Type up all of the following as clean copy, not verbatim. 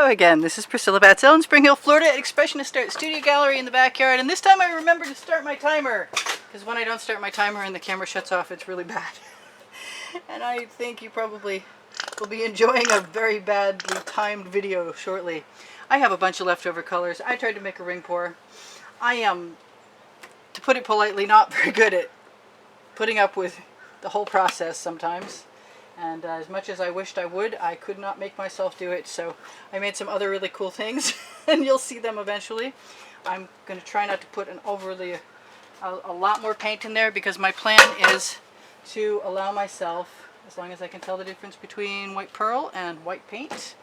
Hello again, this is Priscilla Batzell in Spring Hill, Florida at Expressionist Art Studio Gallery in the backyard, and this time I remember to start my timer, because when I don't start my timer and the camera shuts off, it's really bad. And I think you probably will be enjoying a very badly timed video shortly. I have a bunch of leftover colors. I tried to make a ring pour. I am, to put it politely, not very good at putting up with the whole process sometimes. And as much as I wished I would, I could not make myself do it. So I made some other really cool things, and you'll see them eventually. I'm going to try not to put a lot more paint in there, because my plan is to allow myself, as long as I can tell the difference between white pearl and white paint,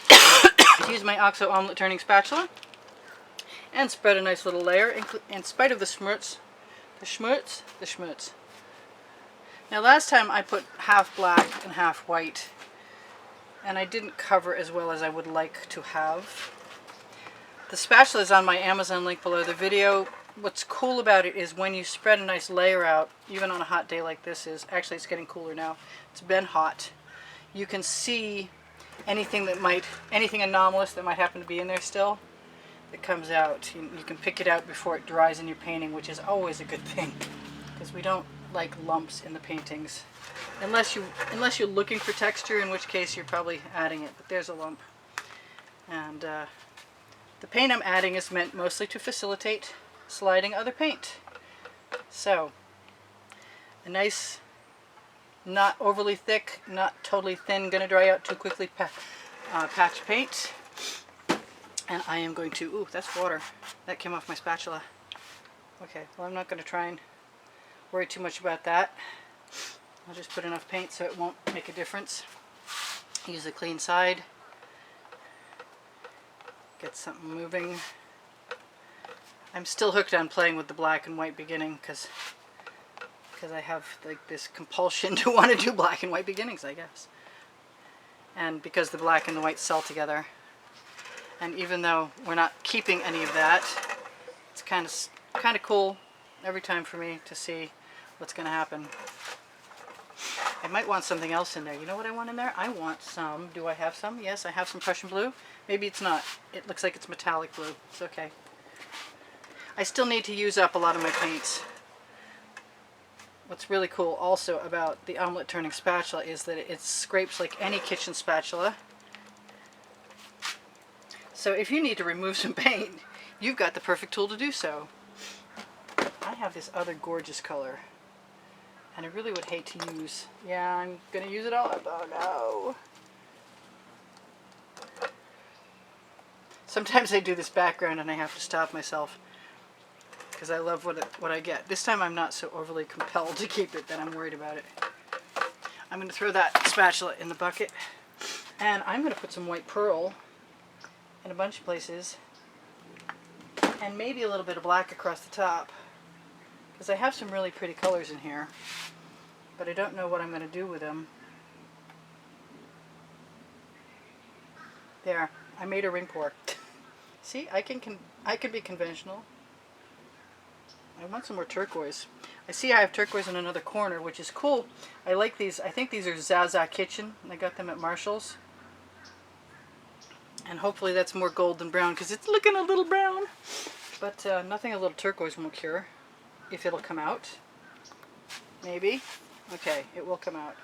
to use my OXO omelet turning spatula and spread a nice little layer in spite of the schmutz. Now last time I put half black and half white, and I didn't cover as well as I would like to have. The spatula is on my Amazon link below the video. What's cool about it is when you spread a nice layer out, even on a hot day like this is, actually it's getting cooler now, it's been hot, you can see anything anomalous that might happen to be in there still. It comes out. You can pick it out before it dries in your painting, which is always a good thing, because we don't like lumps in the paintings, unless you're looking for texture, in which case you're probably adding it. But there's a lump, and the paint I'm adding is meant mostly to facilitate sliding other paint. So a nice, not overly thick, not totally thin, gonna dry out too quickly patch paint. And I am going to, ooh, that's water. That came off my spatula. Okay, well, I'm not going to try and worry too much about that. I'll just put enough paint so it won't make a difference. Use the clean side. Get something moving. I'm still hooked on playing with the black and white beginning, because I have like this compulsion to want to do black and white beginnings, I guess. And because the black and the white sell together. And even though we're not keeping any of that, it's kind of cool every time for me to see what's going to happen. I might want something else in there. You know what I want in there? I want some, do I have some? Yes, I have some Prussian blue. Maybe it's not. It looks like it's metallic blue. It's okay. I still need to use up a lot of my paints. What's really cool also about the omelet turning spatula is that it scrapes like any kitchen spatula. So if you need to remove some paint, you've got the perfect tool to do so. I have this other gorgeous color, and I really would hate to use. Yeah, I'm going to use it all up. Oh no. Sometimes I do this background and I have to stop myself, because I love what I get. This time I'm not so overly compelled to keep it that I'm worried about it. I'm going to throw that spatula in the bucket, and I'm going to put some white pearl in a bunch of places, and maybe a little bit of black across the top, because I have some really pretty colors in here, but I don't know what I'm going to do with them. There, I made a ring pour. See, I can be conventional. I want some more turquoise. I see I have turquoise in another corner, which is cool. I like these. I think these are Zaza Kitchen. I got them at Marshall's. And hopefully that's more gold than brown, because it's looking a little brown. But nothing a little turquoise won't cure, if it'll come out. Maybe. Okay, it will come out.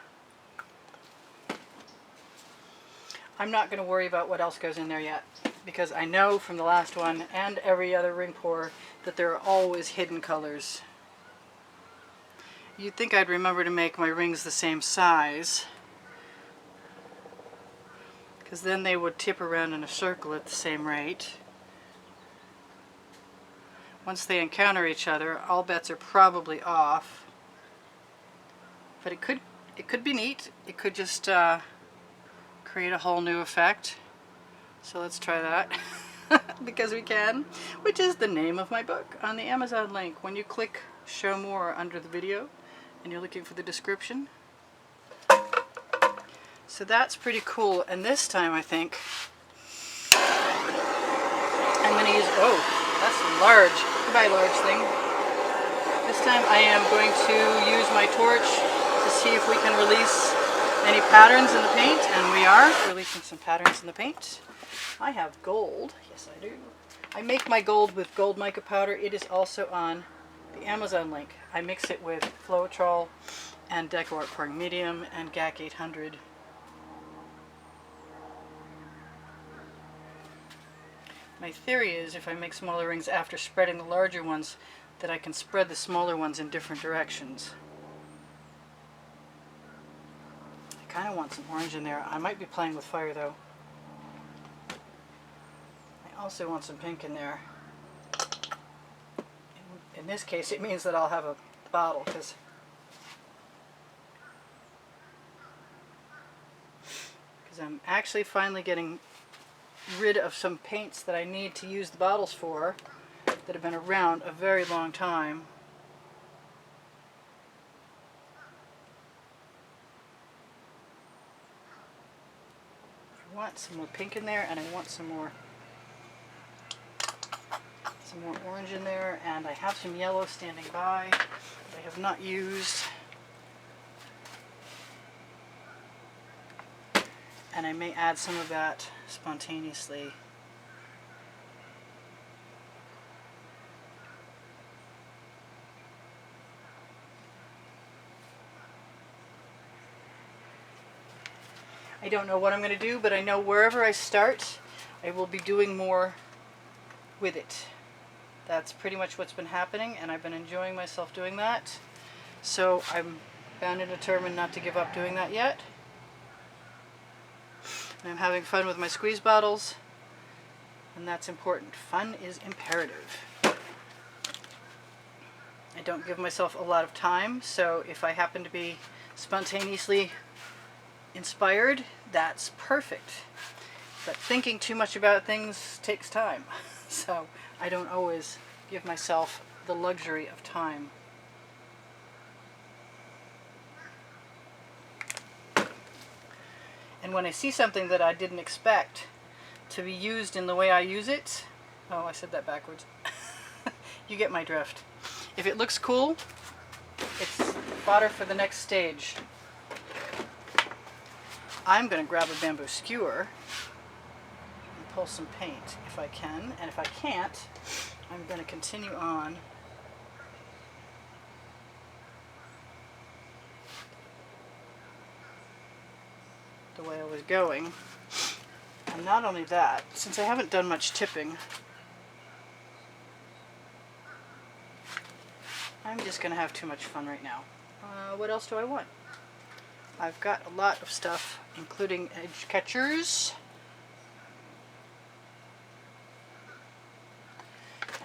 I'm not going to worry about what else goes in there yet, because I know from the last one and every other ring pour that there are always hidden colors. You'd think I'd remember to make my rings the same size, because then they would tip around in a circle at the same rate. Once they encounter each other, all bets are probably off. But it could be neat. It could just create a whole new effect. So let's try that, because we can, which is the name of my book on the Amazon link. When you click Show More under the video and you're looking for the description. So that's pretty cool, and this time I think I'm going to use, oh, that's large. Goodbye, large thing. This time I am going to use my torch to see if we can release Any patterns in the paint? And we are releasing some patterns in the paint. I have gold. Yes, I do. I make my gold with gold mica powder. It is also on the Amazon link. I mix it with Floetrol and DecoArt Pouring Medium and GAC 800. My theory is if I make smaller rings after spreading the larger ones, that I can spread the smaller ones in different directions. I kind of want some orange in there. I might be playing with fire though. I also want some pink in there. In this case, it means that I'll have a bottle because I'm actually finally getting rid of some paints that I need to use the bottles for that have been around a very long time. I want some more pink in there, and I want some more orange in there, and I have some yellow standing by that I have not used. And I may add some of that spontaneously. I don't know what I'm going to do, but I know wherever I start, I will be doing more with it. That's pretty much what's been happening, and I've been enjoying myself doing that. So I'm bound and determined not to give up doing that yet. And I'm having fun with my squeeze bottles, and that's important. Fun is imperative. I don't give myself a lot of time, so if I happen to be spontaneously inspired, that's perfect. But thinking too much about things takes time, so I don't always give myself the luxury of time. And when I see something that I didn't expect to be used in the way I use it, oh, I said that backwards. You get my drift. If it looks cool, it's fodder for the next stage. I'm going to grab a bamboo skewer and pull some paint if I can, and if I can't, I'm going to continue on the way I was going. And not only that, since I haven't done much tipping, I'm just going to have too much fun right now. What else do I want? I've got a lot of stuff, including edge catchers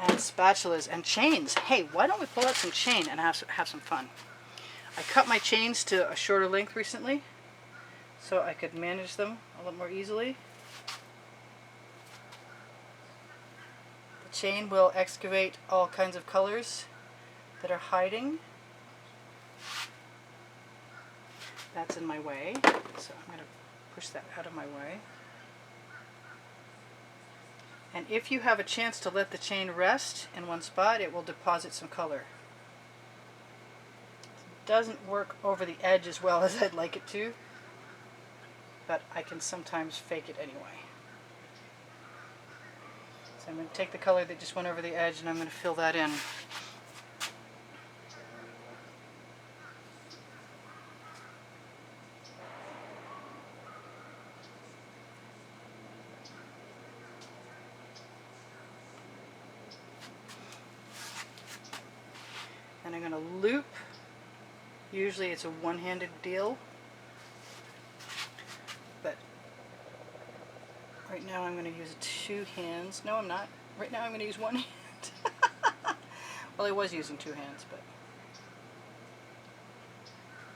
and spatulas and chains. Hey, why don't we pull out some chain and have some fun? I cut my chains to a shorter length recently so I could manage them a little more easily. The chain will excavate all kinds of colors that are hiding. That's in my way, so I'm going to push that out of my way. And if you have a chance to let the chain rest in one spot, it will deposit some color. It doesn't work over the edge as well as I'd like it to, but I can sometimes fake it anyway. So I'm going to take the color that just went over the edge and I'm going to fill that in. And I'm going to loop. Usually it's a one-handed deal, but right now I'm going to use two hands. No, I'm not. Right now I'm going to use one hand. Well, I was using two hands, but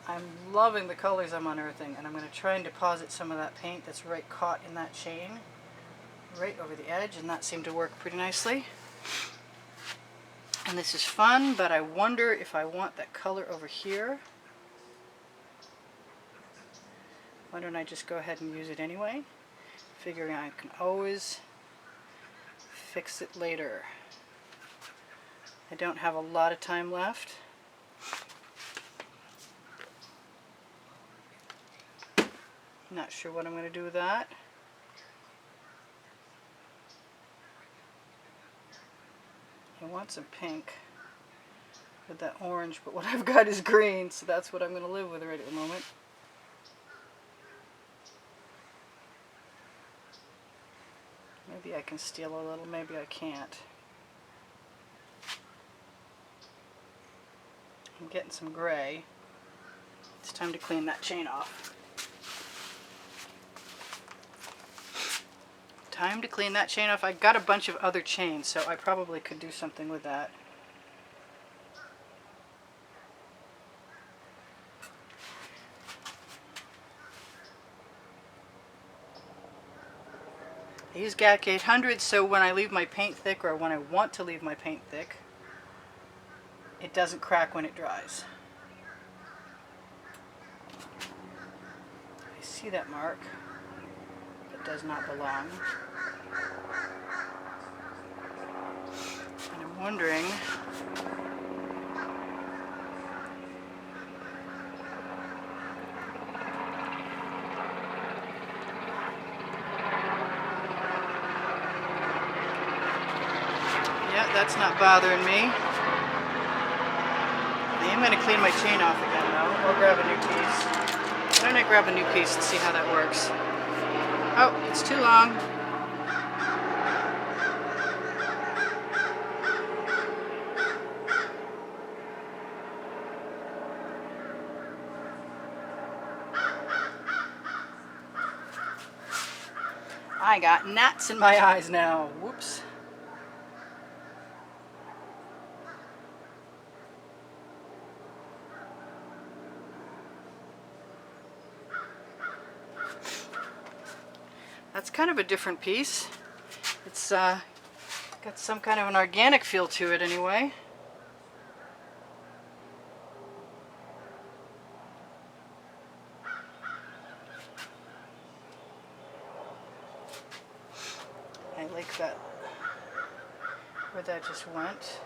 I'm loving the colors I'm unearthing, and I'm going to try and deposit some of that paint that's right caught in that chain right over the edge, and that seemed to work pretty nicely. And this is fun, but I wonder if I want that color over here. Why don't I just go ahead and use it anyway, figuring I can always fix it later. I don't have a lot of time left. Not sure what I'm going to do with that. I want some pink with that orange, but what I've got is green, so that's what I'm going to live with right at the moment. Maybe I can steal a little, maybe I can't. I'm getting some gray. It's time to clean that chain off. Time to clean that chain off. I got a bunch of other chains, so I probably could do something with that. I use GAC 800, so when I leave my paint thick, or when I want to leave my paint thick, it doesn't crack when it dries. I see that mark. It does not belong. And I'm wondering, yeah, that's not bothering me. I am going to clean my chain off again though, or grab a new piece. Why don't I grab a new piece and see how that works? Oh, it's too long. I got gnats in my eyes now. Whoops. That's kind of a different piece. It's got some kind of an organic feel to it anyway. I like that, where that just went.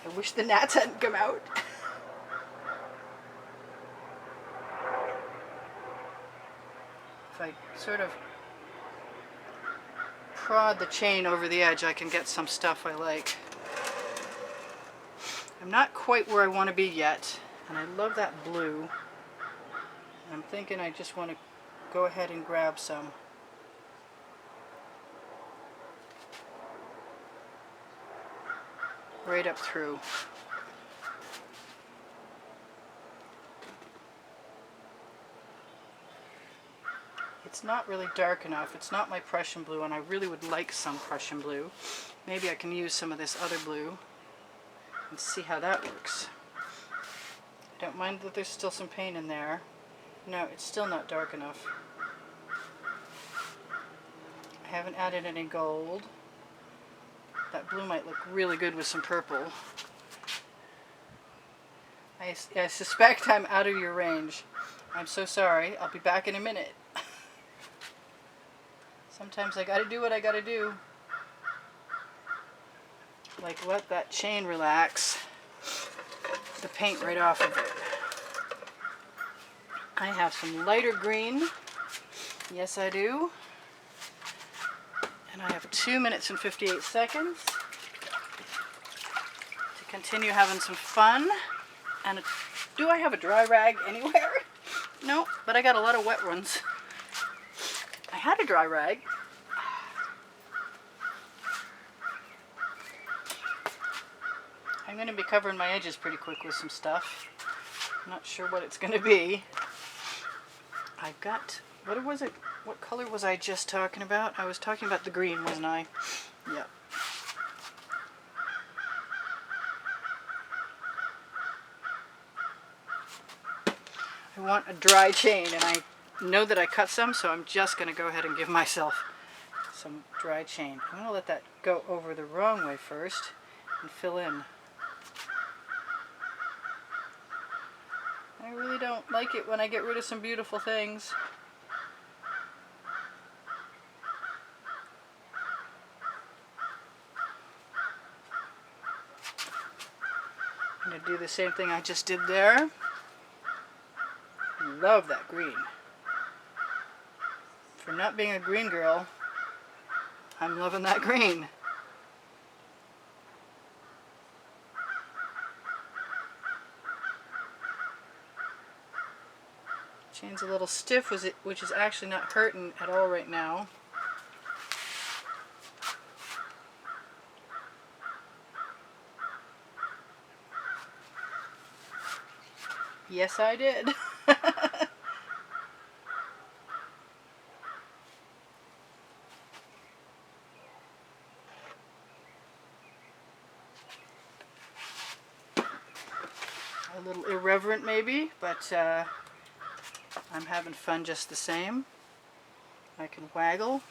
I wish the gnats hadn't come out. If I sort of prod the chain over the edge, I can get some stuff I like. I'm not quite where I want to be yet, and I love that blue. I'm thinking I just want to go ahead and grab some. Right up through. It's not really dark enough. It's not my Prussian blue, and I really would like some Prussian blue. Maybe I can use some of this other blue and see how that works. I don't mind that there's still some paint in there. No, it's still not dark enough. I haven't added any gold. That blue might look really good with some purple. I suspect I'm out of your range. I'm so sorry. I'll be back in a minute. Sometimes I gotta do what I gotta do. Like let that chain relax the paint right off of it. I have some lighter green. Yes, I do. And I have 2 minutes and 58 seconds to continue having some fun. And do I have a dry rag anywhere? No, but I got a lot of wet ones. I had a dry rag. I'm going to be covering my edges pretty quick with some stuff. I'm not sure what it's going to be. I've got, what was it? What color was I just talking about? I was talking about the green, wasn't I? Yep. I want a dry chain, and I know that I cut some, so I'm just going to go ahead and give myself some dry chain. I'm going to let that go over the wrong way first and fill in. I really don't like it when I get rid of some beautiful things. I'm going to do the same thing I just did there. love that green. For not being a green girl, I'm loving that green. Chain's a little stiff, which is actually not hurting at all right now. Yes, I did. A little irreverent maybe, but I'm having fun just the same. I can waggle.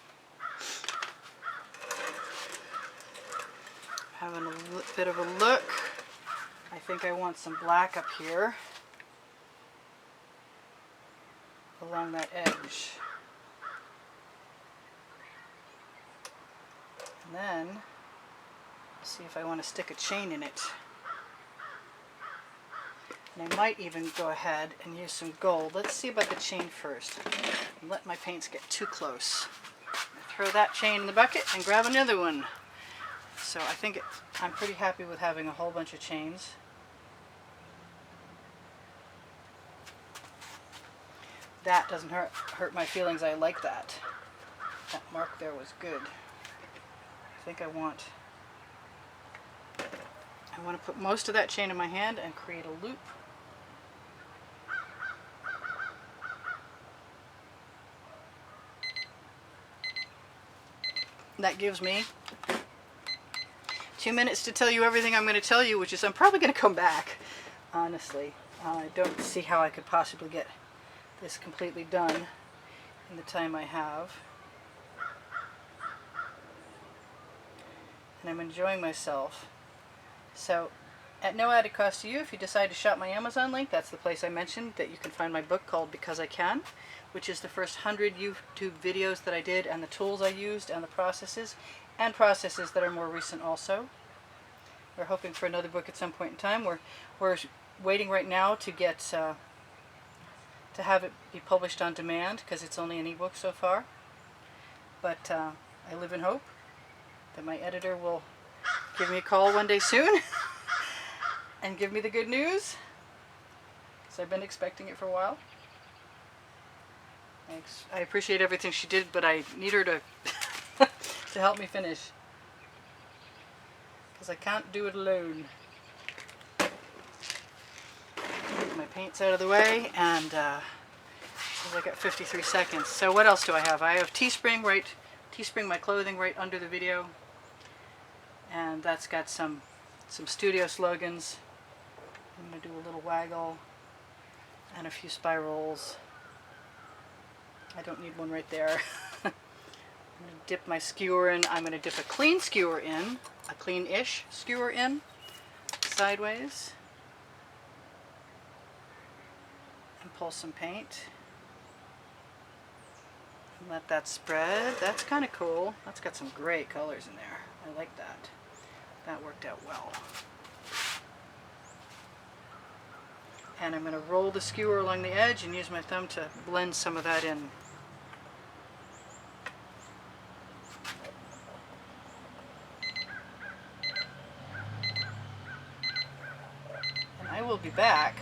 Having a bit of a look. I think I want some black up here along that edge. And then see if I want to stick a chain in it. And I might even go ahead and use some gold. Let's see about the chain first. And let my paints get too close. Throw that chain in the bucket and grab another one. So I think I'm pretty happy with having a whole bunch of chains. That doesn't hurt my feelings. I like that. That mark there was good. I think I want to put most of that chain in my hand and create a loop. That gives me 2 minutes to tell you everything I'm going to tell you, which is I'm probably going to come back, honestly. I don't see how I could possibly get this completely done in the time I have. And I'm enjoying myself. So, at no added cost to you, if you decide to shop my Amazon link, that's the place I mentioned that you can find my book called Because I Can, which is the first 100 YouTube videos that I did, and the tools I used, and the processes that are more recent also. We're hoping for another book at some point in time. We're waiting right now to get to have it be published on demand, because it's only an ebook so far. But I live in hope that my editor will give me a call one day soon and give me the good news, because I've been expecting it for a while. Thanks. I appreciate everything she did, but I need her to to help me finish, because I can't do it alone. Get my paints out of the way, and I got 53 seconds. So what else do I have? I have Teespring my clothing right under the video, and that's got some studio slogans. I'm going to do a little waggle and a few spirals. I don't need one right there. I'm going to dip my skewer in. I'm going to dip a clean skewer in, a clean-ish skewer in, sideways, and pull some paint. And let that spread. That's kind of cool. That's got some great colors in there. I like that. That worked out well. And I'm going to roll the skewer along the edge and use my thumb to blend some of that in. And I will be back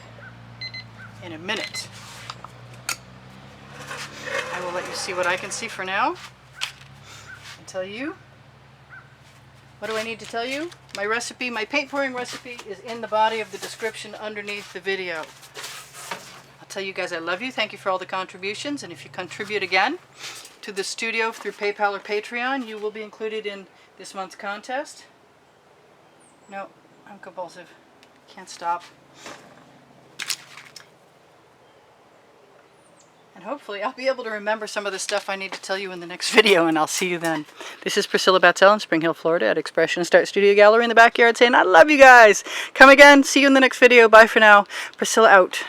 in a minute. I will let you see what I can see for now and tell you. What do I need to tell you? My recipe, my paint pouring recipe, is in the body of the description underneath the video. I'll tell you guys I love you. Thank you for all the contributions. And if you contribute again to the studio through PayPal or Patreon, you will be included in this month's contest. No, I'm compulsive. Can't stop. And hopefully I'll be able to remember some of the stuff I need to tell you in the next video, and I'll see you then. This is Priscilla Batzell in Spring Hill, Florida at Expressionist Art Studio Gallery in the backyard saying I love you guys. Come again. See you in the next video. Bye for now. Priscilla out.